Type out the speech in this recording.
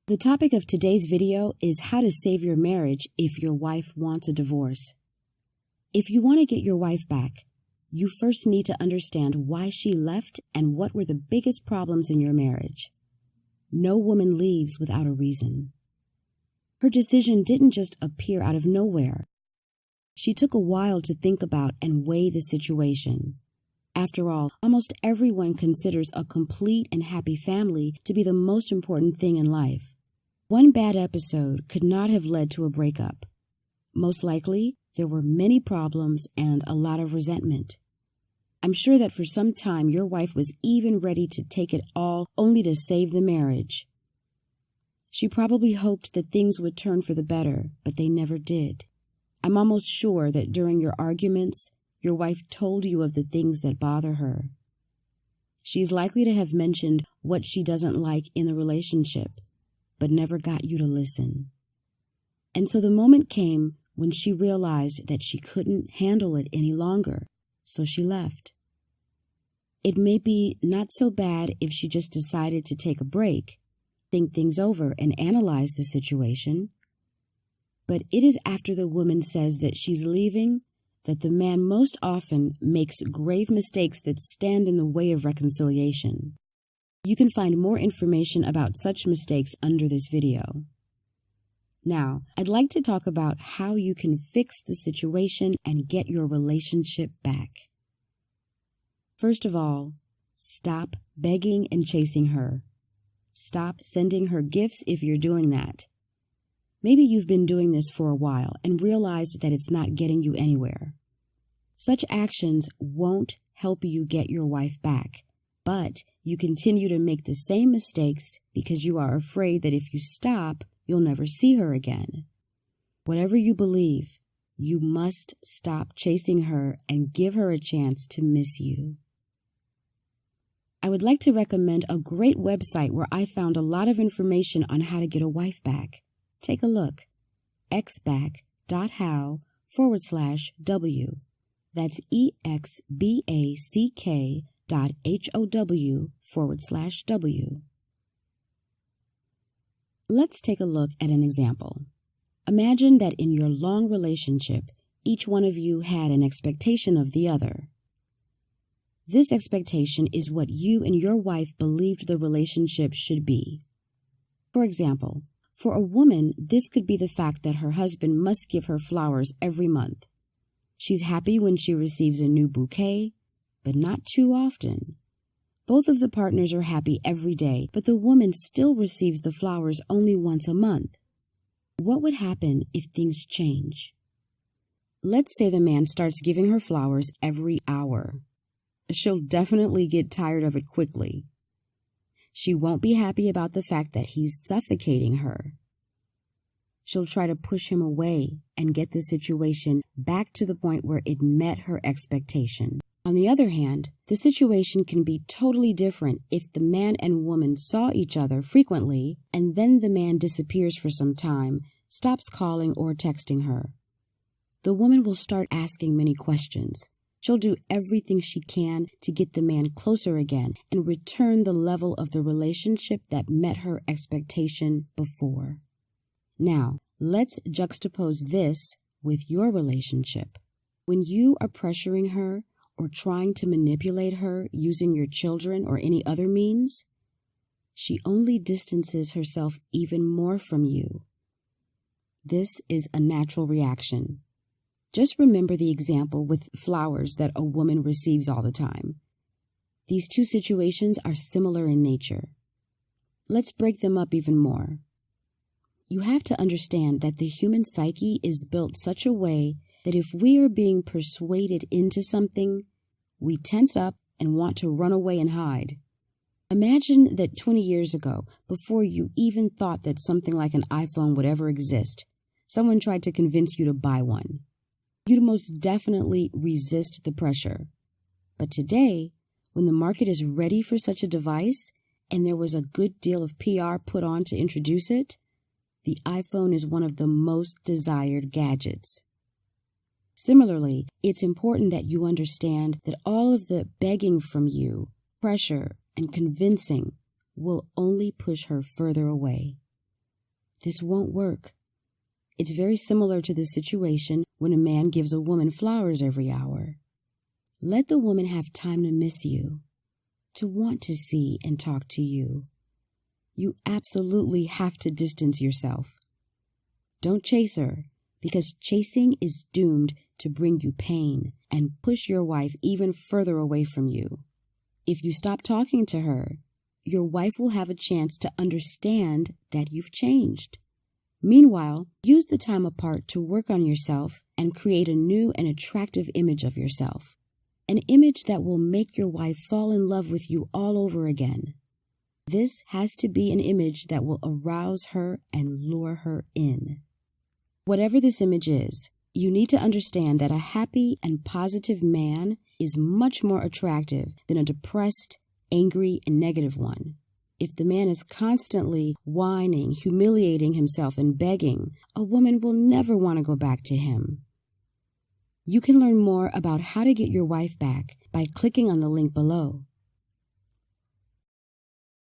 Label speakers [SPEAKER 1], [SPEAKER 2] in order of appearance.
[SPEAKER 1] The topic of today's video is how to save your marriage if your wife wants a divorce. If you want to get your wife back, you first need to understand why she left and what were the biggest problems in your marriage. No woman leaves without a reason. Her decision didn't just appear out of nowhere. She took a while to think about and weigh the situation. After all, almost everyone considers a complete and happy family to be the most important thing in life. One bad episode could not have led to a breakup. Most likely, there were many problems and a lot of resentment. I'm sure that for some time your wife was even ready to take it all only to save the marriage. She probably hoped that things would turn for the better, but they never did. I'm almost sure that during your arguments, your wife told you of the things that bother her. She's likely to have mentioned what she doesn't like in the relationship, but never got you to listen. And so the moment came when she realized that she couldn't handle it any longer, so she left. It may be not so bad if she just decided to take a break, think things over, and analyze the situation. But it is after the woman says that she's leaving that the man most often makes grave mistakes that stand in the way of reconciliation. You can find more information about such mistakes under this video. Now, I'd like to talk about how you can fix the situation and get your relationship back. First of all, stop begging and chasing her. Stop sending her gifts if you're doing that. Maybe you've been doing this for a while and realized that it's not getting you anywhere. Such actions won't help you get your wife back, but you continue to make the same mistakes because you are afraid that if you stop, you'll never see her again. Whatever you believe, you must stop chasing her and give her a chance to miss you. I would like to recommend a great website where I found a lot of information on how to get a wife back. Take a look. xback.how/W. That's exback.how/W. Let's take a look at an example. Imagine that in your long relationship, each one of you had an expectation of the other. This expectation is what you and your wife believed the relationship should be. For example, for a woman, this could be the fact that her husband must give her flowers every month. She's happy when she receives a new bouquet, but not too often. Both of the partners are happy every day, but the woman still receives the flowers only once a month. What would happen if things change? Let's say the man starts giving her flowers every hour. She'll definitely get tired of it quickly. She won't be happy about the fact that he's suffocating her. She'll try to push him away and get the situation back to the point where it met her expectation. On the other hand, the situation can be totally different if the man and woman saw each other frequently and then the man disappears for some time, stops calling or texting her. The woman will start asking many questions. She'll do everything she can to get the man closer again and return the level of the relationship that met her expectation before. Now, let's juxtapose this with your relationship. When you are pressuring her or trying to manipulate her using your children or any other means, she only distances herself even more from you. This is a natural reaction. Just remember the example with flowers that a woman receives all the time. These two situations are similar in nature. Let's break them up even more. You have to understand that the human psyche is built such a way that if we are being persuaded into something, we tense up and want to run away and hide. Imagine that 20 years ago, before you even thought that something like an iPhone would ever exist, someone tried to convince you to buy one. You'd most definitely resist the pressure. But today, when the market is ready for such a device, and there was a good deal of PR put on to introduce it, the iPhone is one of the most desired gadgets. Similarly, it's important that you understand that all of the begging from you, pressure, and convincing will only push her further away. This won't work. It's very similar to the situation when a man gives a woman flowers every hour. Let the woman have time to miss you, to want to see and talk to you. You absolutely have to distance yourself. Don't chase her, because chasing is doomed to bring you pain and push your wife even further away from you. If you stop talking to her, your wife will have a chance to understand that you've changed. Meanwhile, use the time apart to work on yourself and create a new and attractive image of yourself. An image that will make your wife fall in love with you all over again. This has to be an image that will arouse her and lure her in. Whatever this image is, you need to understand that a happy and positive man is much more attractive than a depressed, angry, and negative one. If the man is constantly whining, humiliating himself, and begging, a woman will never want to go back to him. You can learn more about how to get your wife back by clicking on the link below.